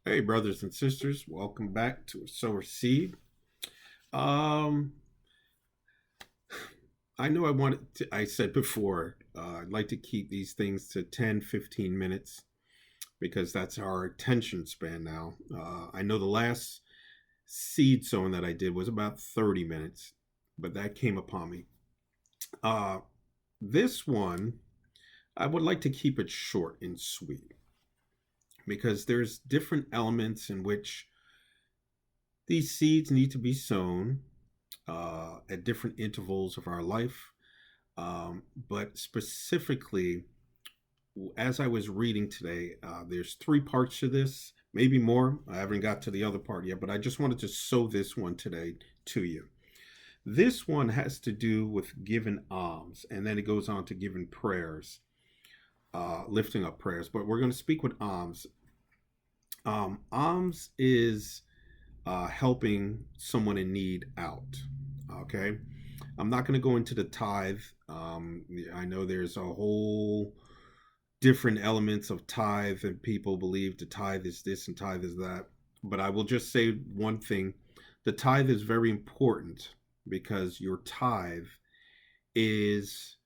Hey, brothers and sisters, welcome back to Sower Seed. Um, I know I said before, I'd like to keep these things to 10, 15 minutes because that's our attention span now. I know the last seed sowing that I did was about 30 minutes, but that came upon me. Uh, this one, I would like to keep it short and sweet because there's different elements in which these seeds need to be sown at different intervals of our life. But specifically, as I was reading today, there's three parts to this, maybe more. I haven't got to the other part yet, but I just wanted to sow this one today to you. This one has to do with giving alms, and then it goes on to giving prayers, lifting up prayers. But we're going to speak with alms. Alms is helping someone in need out. Okay. I'm not going to go into the tithe. I know there's a whole different elements of tithe, and people believe the tithe is this and tithe is that. But I will just say one thing: the tithe is very important because your tithe is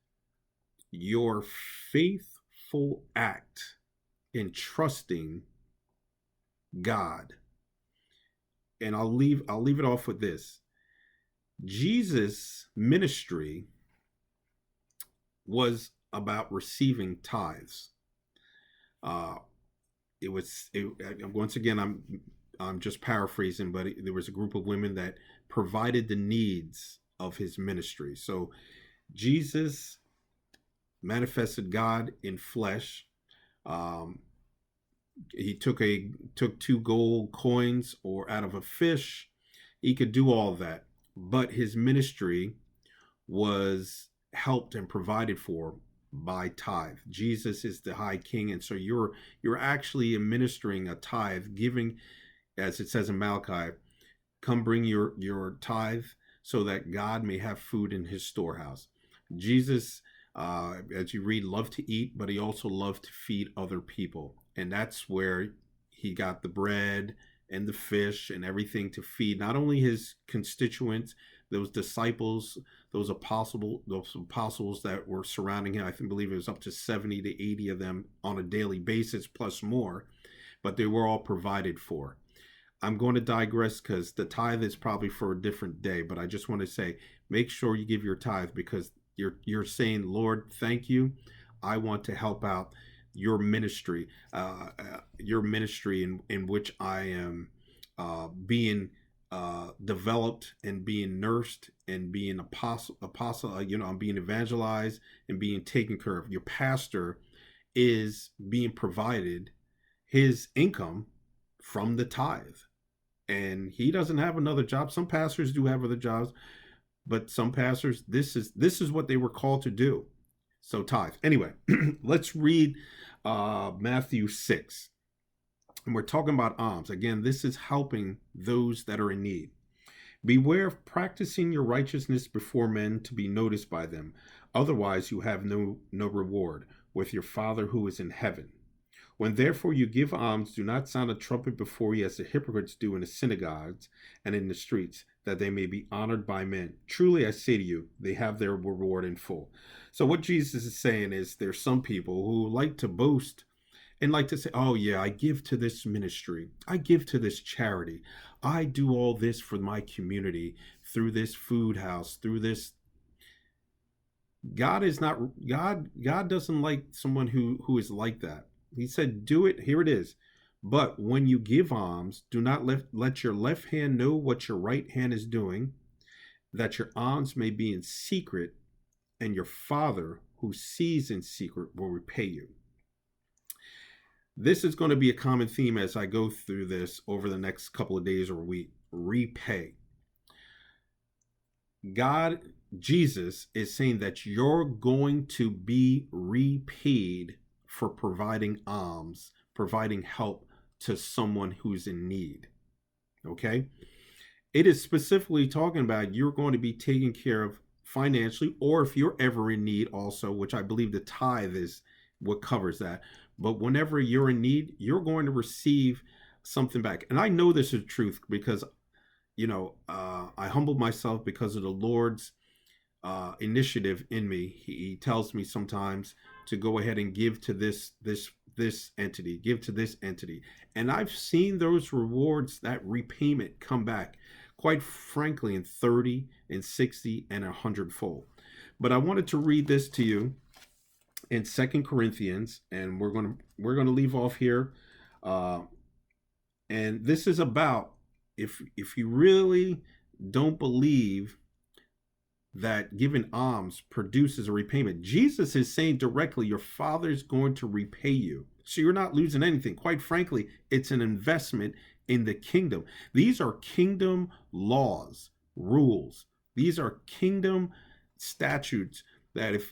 your faithful act in trusting God. And I'll leave it off with this. Jesus' ministry was about receiving tithes. Uh, once again, I'm just paraphrasing, but there was a group of women that provided the needs of his ministry. So Jesus manifested God in flesh. Um, he took two gold coins or out of a fish. He could do all that, but his ministry was helped and provided for by tithe. Jesus is the high king, and so you're actually administering a tithe, giving, as it says in Malachi, come bring your tithe so that God may have food in his storehouse. Jesus, as you read, loved to eat, but he also loved to feed other people, and that's where he got the bread and the fish and everything to feed not only his constituents, those disciples, those apostles that were surrounding him. Believe it was up to 70 to 80 of them on a daily basis, plus more, but they were all provided for. I'm going to digress because the tithe is probably for a different day, but I just want to say, make sure you give your tithe because you're saying, Lord, thank you. I want to help out your ministry in which I am being developed and being nursed and being apostle. I'm being evangelized and being taken care of. Your pastor is being provided his income from the tithe, and he doesn't have another job. Some pastors do have other jobs, but some pastors, this is what they were called to do. So tithe. Anyway, let's read Matthew 6. And we're talking about alms. Again, this is helping those that are in need. Beware of practicing your righteousness before men to be noticed by them. Otherwise, you have no reward with your Father who is in heaven. When therefore you give alms, do not sound a trumpet before you as the hypocrites do in the synagogues and in the streets, that they may be honored by men. Truly I say to you, they have their reward in full. So what Jesus is saying is there's some people who like to boast and like to say, oh yeah, I give to this ministry, I give to this charity, I do all this for my community through this food house, through this. God is not God doesn't like someone who is like that. He said, do it. Here it is. But when you give alms, do not let your left hand know what your right hand is doing, that your alms may be in secret, and your Father who sees in secret will repay you. This is going to be a common theme as I go through this over the next couple of days or week. Repay. God, Jesus is saying that you're going to be repaid for providing alms, providing help to someone who's in need. Okay? It is specifically talking about you're going to be taken care of financially, or if you're ever in need also, which I believe the tithe is what covers that. But whenever you're in need, you're going to receive something back. And I know this is truth because, I humbled myself because of the Lord's initiative in me. He tells me sometimes to go ahead and give to this entity, give to this entity. And I've seen those rewards, that repayment come back, quite frankly, in 30 and 60 and 100-fold. But I wanted to read this to you in Second Corinthians, and we're gonna leave off here. Uh, and this is about, if you really don't believe that giving alms produces a repayment, Jesus is saying directly, your Father is going to repay you. So you're not losing anything. Quite frankly, it's an investment in the kingdom. These are kingdom laws, rules. These are kingdom statutes that if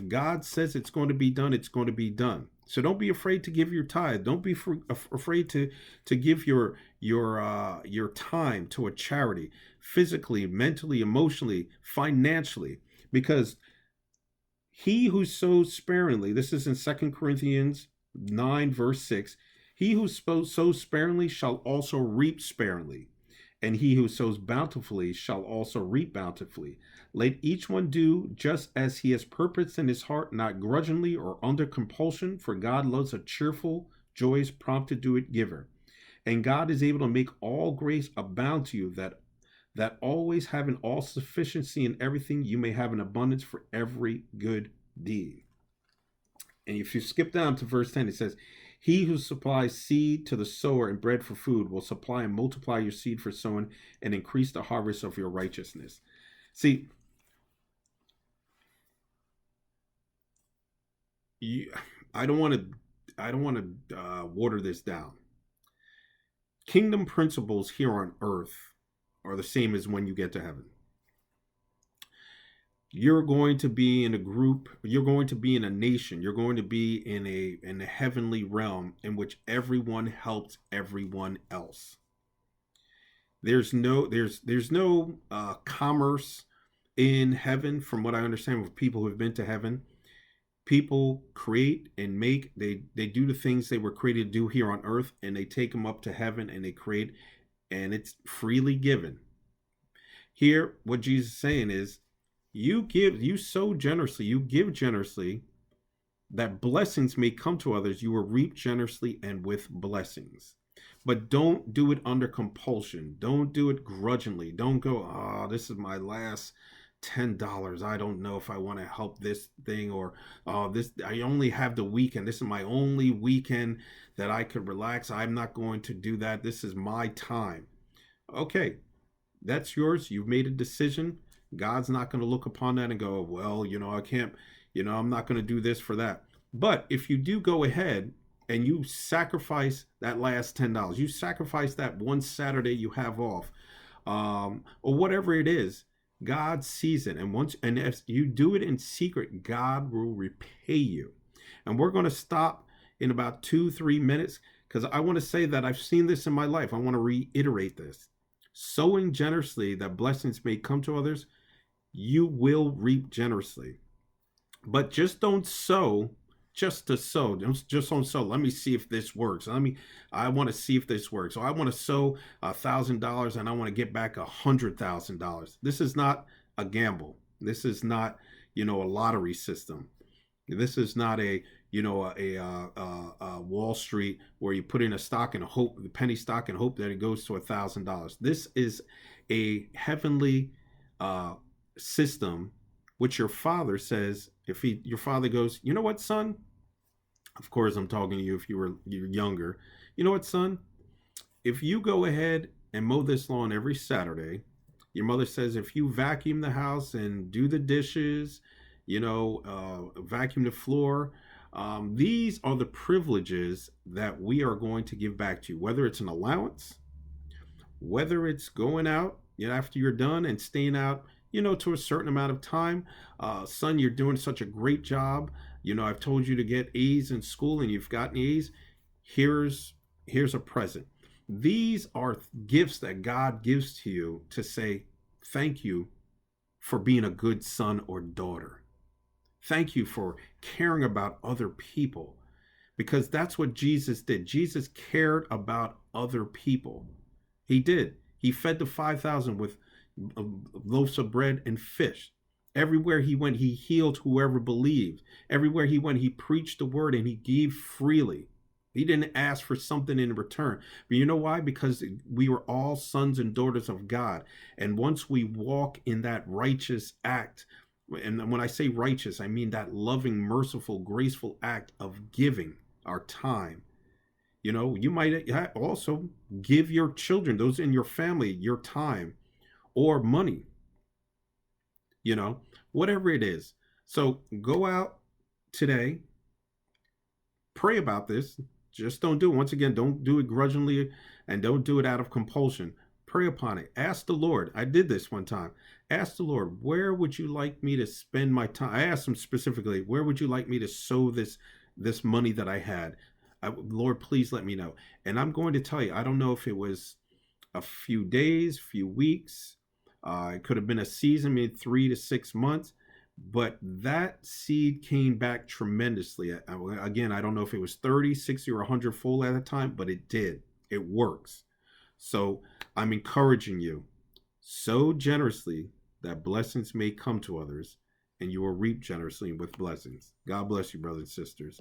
God says it's going to be done, it's going to be done. So don't be afraid to give your tithe. Don't be afraid to give your time to a charity, physically, mentally, emotionally, financially, because he who sows sparingly, this is in 2 Corinthians 9 verse 6, he who sows sparingly shall also reap sparingly, and he who sows bountifully shall also reap bountifully. Let each one do just as he has purposed in his heart, not grudgingly or under compulsion, for God loves a cheerful, joyous, prompt to do it giver. And God is able to make all grace abound to you, that always having all sufficiency in everything, you may have an abundance for every good deed. And if you skip down to verse 10, it says, he who supplies seed to the sower and bread for food will supply and multiply your seed for sowing and increase the harvest of your righteousness. See, I don't want to water this down. Kingdom principles here on earth are the same as when you get to heaven. You're going to be in a group, you're going to be in a nation, you're going to be in a heavenly realm in which everyone helps everyone else. There's no commerce in heaven, from what I understand with people who have been to heaven. People create and make, they do the things they were created to do here on earth, and they take them up to heaven and they create, and it's freely given. Here, what Jesus is saying is, you sow generously, you give generously, that blessings may come to others. You will reap generously and with blessings. But don't do it under compulsion. Don't do it grudgingly. Don't go, oh, this is my last $10. I don't know if I want to help this thing, or this, I only have the weekend. This is my only weekend that I could relax. I'm not going to do that. This is my time. Okay, that's yours. You've made a decision. God's not going to look upon that and go, well, I can't, I'm not going to do this for that. But if you do go ahead and you sacrifice that last $10, you sacrifice that one Saturday you have off, or whatever it is, God sees it. And if you do it in secret, God will repay you. And we're going to stop in about 2-3 minutes, because I want to say that I've seen this in my life. I want to reiterate this. Sowing generously that blessings may come to others, you will reap generously. But just don't sow just to sow. Just don't sow. Let me see if this works. I want to see if this works. So I want to sow $1,000 and I want to get back $100,000. This is not a gamble. This is not, a lottery system. This is not a Wall Street where you put in a stock and hope, the penny stock, and hope that it goes to $1,000. This is a heavenly system, which your Father says, your Father goes, you know what, son? Of course, I'm talking to you if you're younger. You know what, son? If you go ahead and mow this lawn every Saturday, your mother says, if you vacuum the house and do the dishes, vacuum the floor, these are the privileges that we are going to give back to you, whether it's an allowance, whether it's going out after you're done and staying out, to a certain amount of time. Son, you're doing such a great job. I've told you to get A's in school and you've gotten A's. Here's a present. These are gifts that God gives to you to say, thank you for being a good son or daughter. Thank you for caring about other people. because that's what Jesus did. Jesus cared about other people. He did. He fed the 5,000 with loaves of bread and fish. Everywhere he went, he healed whoever believed. Everywhere he went, he preached the word and he gave freely. He didn't ask for something in return. But you know why? Because we were all sons and daughters of God. And once we walk in that righteous act, and when I say righteous, I mean that loving, merciful, graceful act of giving our time. You know, you might also give your children, those in your family, your time or money, you know, whatever it is. So go out today, pray about this. Just don't do it. Once again, don't do it grudgingly and don't do it out of compulsion. Pray upon it. Ask the Lord. I did this one time. Ask the Lord, where would you like me to spend my time? I asked him specifically, where would you like me to sow this money that I had? Lord, please let me know. And I'm going to tell you, I don't know if it was a few days, few weeks. It could have been a season, maybe 3 to 6 months. But that seed came back tremendously. Again, I don't know if it was 30, 60, or 100 full at a time, but it did. It works. So I'm encouraging you, sow generously that blessings may come to others, and you will reap generously with blessings. God bless you, brothers and sisters.